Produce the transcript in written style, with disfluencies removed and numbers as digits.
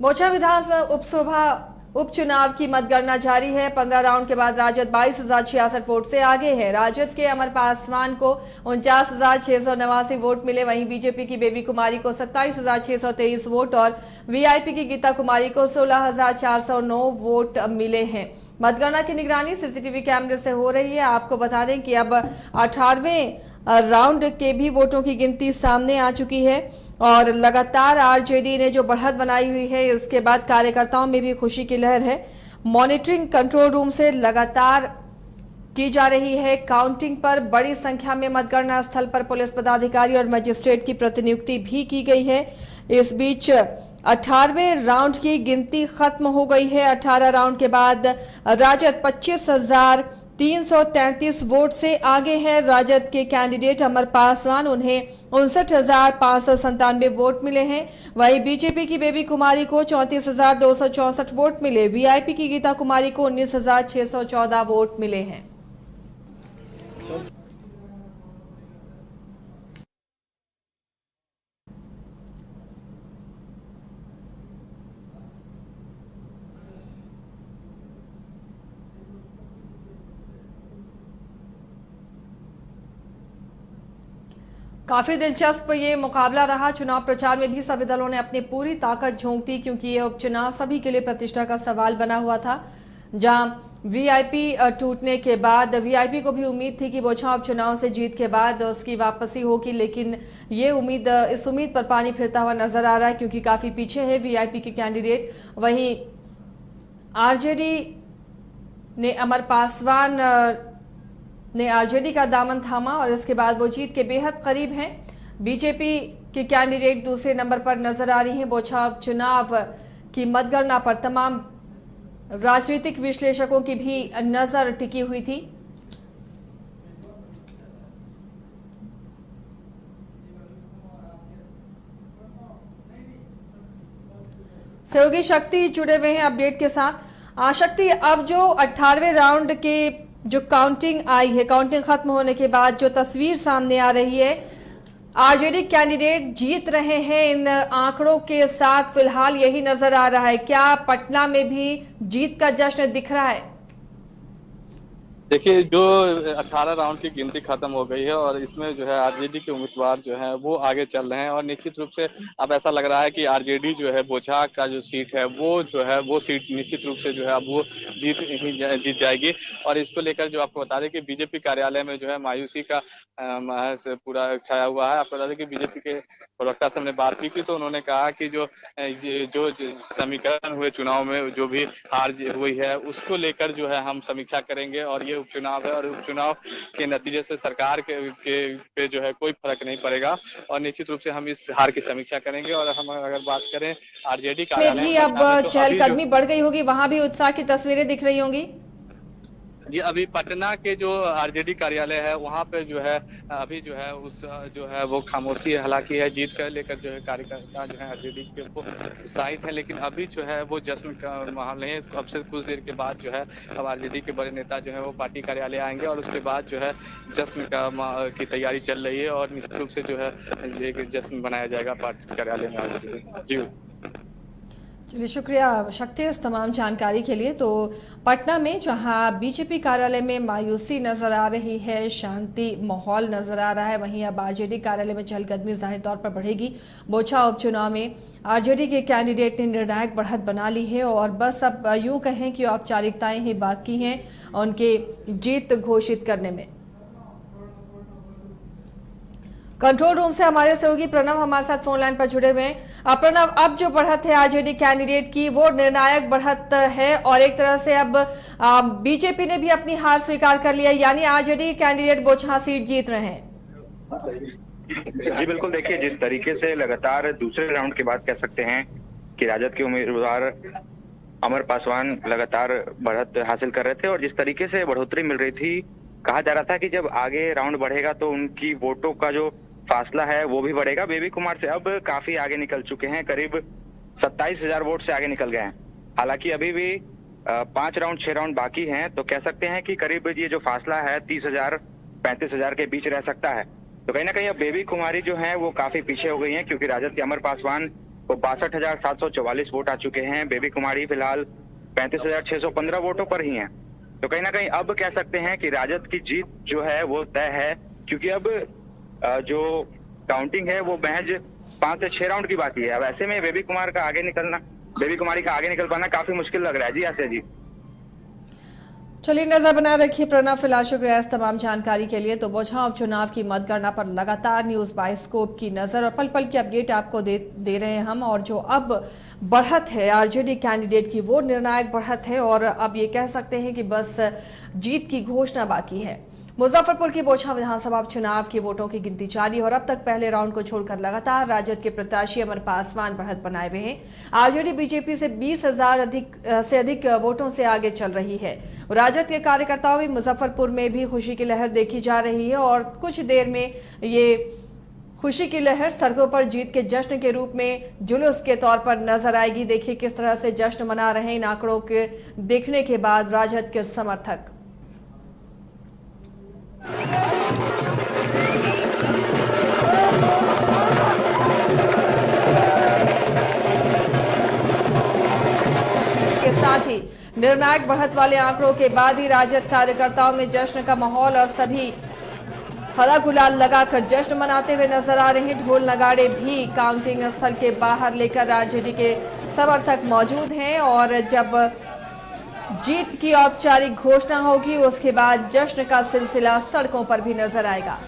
बोचा विधानसभा उपचुनाव की मतगणना जारी है। 15 राउंड के बाद राजद 22,066 वोट से आगे है। राजद के अमर पासवान को 49,689 वोट मिले। वहीं बीजेपी की बेबी कुमारी को 27,623 वोट और वीआईपी की गीता कुमारी को 16,409 वोट मिले हैं। मतगणना की निगरानी सीसीटीवी कैमरे से हो रही है। आपको बता दें कि अब 18वें राउंड के भी वोटों की गिनती सामने आ चुकी है और लगातार आरजेडी ने जो बढ़त बनाई हुई है, इसके बाद कार्यकर्ताओं में भी खुशी की लहर है। मॉनिटरिंग कंट्रोल रूम से लगातार की जा रही है काउंटिंग पर बड़ी संख्या में मतगणना स्थल पर पुलिस पदाधिकारी और मजिस्ट्रेट की प्रतिनियुक्ति भी की गई है। इस बीच 18वें राउंड की गिनती खत्म हो गई है। 18 राउंड के बाद राजद 25,333 वोट से आगे है। राजद के कैंडिडेट अमर पासवान, उन्हें 59,597 वोट मिले हैं। वहीं बीजेपी की बेबी कुमारी को 34,264 वोट मिले। वीआईपी की गीता कुमारी को 19,614 वोट मिले हैं। काफी दिलचस्प ये मुकाबला रहा। चुनाव प्रचार में भी सभी दलों ने अपनी पूरी ताकत झोंक दी, क्योंकि ये उपचुनाव सभी के लिए प्रतिष्ठा का सवाल बना हुआ था। जहां वीआईपी टूटने के बाद वीआईपी को भी उम्मीद थी कि बोछा उपचुनाव से जीत के बाद उसकी वापसी होगी, लेकिन ये इस उम्मीद पर पानी फिरता हुआ नजर आ रहा है, क्योंकि काफी पीछे है वीआईपी के कैंडिडेट। वहीं आरजेडी ने अमर पासवान ने आरजेडी का दामन थामा और इसके बाद वो जीत के बेहद करीब हैं। बीजेपी के कैंडिडेट दूसरे नंबर पर नजर आ रही हैं। बोछा चुनाव की मतगणना पर तमाम राजनीतिक विश्लेषकों की भी नजर टिकी हुई थी। सहयोगी शक्ति जुड़े हुए हैं अपडेट के साथ। शक्ति, अब जो 18वें राउंड के जो काउंटिंग आई है, काउंटिंग खत्म होने के बाद जो तस्वीर सामने आ रही है, आरजेडी कैंडिडेट जीत रहे हैं। इन आंकड़ों के साथ फिलहाल यही नजर आ रहा है। क्या पटना में भी जीत का जश्न दिख रहा है? देखिए, जो 18 राउंड की गिनती खत्म हो गई है और इसमें जो है आरजेडी के उम्मीदवार जो हैं वो आगे चल रहे हैं और निश्चित रूप से अब ऐसा लग रहा है कि आरजेडी जो है बोछा का जो सीट है वो जो है वो सीट निश्चित रूप से जो है अब वो जीत जाएगी। और इसको लेकर जो आपको बता दें कि बीजेपी कार्यालय में जो है मायूसी का पूरा छाया हुआ है। आपको बता दें कि बीजेपी के प्रवक्ता से हमने बात की तो उन्होंने कहा कि जो समीकरण हुए चुनाव में जो भी हार हुई है उसको लेकर जो है हम समीक्षा करेंगे और ये उपचुनाव है और उपचुनाव के नतीजे से सरकार पे जो है कोई फर्क नहीं पड़ेगा और निश्चित रूप से हम इस हार की समीक्षा करेंगे। और हम अगर बात करें आरजेडी में कार्यालय भी में अब पटना में तो चहलकदमी बढ़ गई होगी, वहां भी उत्साह की तस्वीरें दिख रही होंगी। जी, अभी पटना के जो आरजेडी कार्यालय है वहाँ पे जो है अभी जो है उस जो है वो खामोशी हालांकि है। जीत कर लेकर जो है कार्यकर्ता जो है आरजेडी के वो उत्साहित है, लेकिन अभी जो है वो जश्न का माहौल नहीं है। अब से कुछ देर के बाद जो है अब आरजेडी के बड़े नेता जो है वो पार्टी कार्यालय आएंगे और उसके बाद जो है जश्न की तैयारी चल रही है और निश्चित रूप से जो है एक जश्न बनाया जाएगा पार्टी कार्यालय में आरजेडी। जी चलिए, शुक्रिया शक्ति इस तमाम जानकारी के लिए। तो पटना में जहां बीजेपी कार्यालय में मायूसी नजर आ रही है, शांति माहौल नजर आ रहा है, वहीं अब आरजेडी कार्यालय में चहलकदमी जाहिर तौर पर बढ़ेगी। बोछा उपचुनाव में आरजेडी के कैंडिडेट ने निर्णायक बढ़त बना ली है और बस अब यूं कहें कि औपचारिकताएं ही बाकी हैं उनके जीत घोषित करने में। कंट्रोल रूम से हमारे सहयोगी प्रणव हमारे साथ फोन लाइन पर जुड़े हुए हैं। प्रणव, अब जो बढ़त है आरजेडी कैंडिडेट की वो निर्णायक बढ़त है और एक तरह से अब बीजेपी ने भी अपनी हार स्वीकार कर लिया, यानी आरजेडी कैंडिडेट बोछा सीट जीत रहे हैं। जी बिल्कुल, देखिए जिस तरीके से लगातार दूसरे राउंड के बाद कह सकते हैं कि राजद के उम्मीदवार अमर पासवान लगातार बढ़त हासिल कर रहे थे और जिस तरीके से बढ़ोतरी मिल रही थी, कहा जा रहा था कि जब आगे राउंड बढ़ेगा तो उनकी वोटों का जो फासला है वो भी बढ़ेगा। बेबी कुमार से अब काफी आगे निकल चुके हैं, करीब 27,000 वोट से आगे निकल गए हैं। हालांकि अभी भी 5 राउंड 6 राउंड बाकी हैं, तो कह सकते हैं कि करीब ये जो फासला है 30,000 35,000 के बीच रह सकता है। तो कहीं ना कहीं अब बेबी कुमारी जो है वो काफी पीछे हो गई हैं, क्योंकि राजद के अमर पासवान वो 62,744 वोट आ चुके हैं। बेबी कुमारी फिलहाल 35,615 वोटों पर ही हैं। तो कहीं ना कहीं अब कह सकते हैं कि राजद की जीत जो है वो तय है, क्योंकि अब जो काउंटिंग है वो महज 5 से 6 राउंड की बाकी है। अब ऐसे में बेबी कुमारी का आगे निकल पाना काफी मुश्किल लग रहा है। जी आसिया जी। चलिए नजर बनाए रखिए प्रणव, फिलहाल शुक्रिया इस तमाम जानकारी के लिए। तो बोझा उपचुनाव की मतगणना पर लगातार न्यूज बाइस्कोप की नजर और पल पल की अपडेट आपको दे रहे हैं हम। और जो अब बढ़त है आरजेडी कैंडिडेट की, वो निर्णायक बढ़त है और अब ये कह सकते हैं कि बस जीत की घोषणा बाकी है। मुजफ्फरपुर की बोछा विधानसभा उपचुनाव की वोटों की गिनती जारी और अब तक पहले राउंड को छोड़कर लगातार राजद के प्रत्याशी अमर पासवान बढ़त बनाए हुए हैं। आरजेडी बीजेपी से 20,000 से अधिक वोटों से आगे चल रही है। राजद के कार्यकर्ताओं में मुजफ्फरपुर में भी खुशी की लहर देखी जा रही है और कुछ देर में ये खुशी की लहर सड़कों पर जीत के जश्न के रूप में जुलूस के तौर पर नजर आएगी। देखिए किस तरह से जश्न मना रहे हैं इन आंकड़ों के देखने के बाद राजद के समर्थक। के साथ ही निर्णायक बढ़त वाले आंकड़ों के बाद ही राजद कार्यकर्ताओं में जश्न का माहौल और सभी हरा गुलाल लगाकर जश्न मनाते हुए नजर आ रहे हैं। ढोल नगाड़े भी काउंटिंग स्थल के बाहर लेकर आरजेडी के समर्थक मौजूद हैं और जब जीत की औपचारिक घोषणा होगी उसके बाद जश्न का सिलसिला सड़कों पर भी नजर आएगा।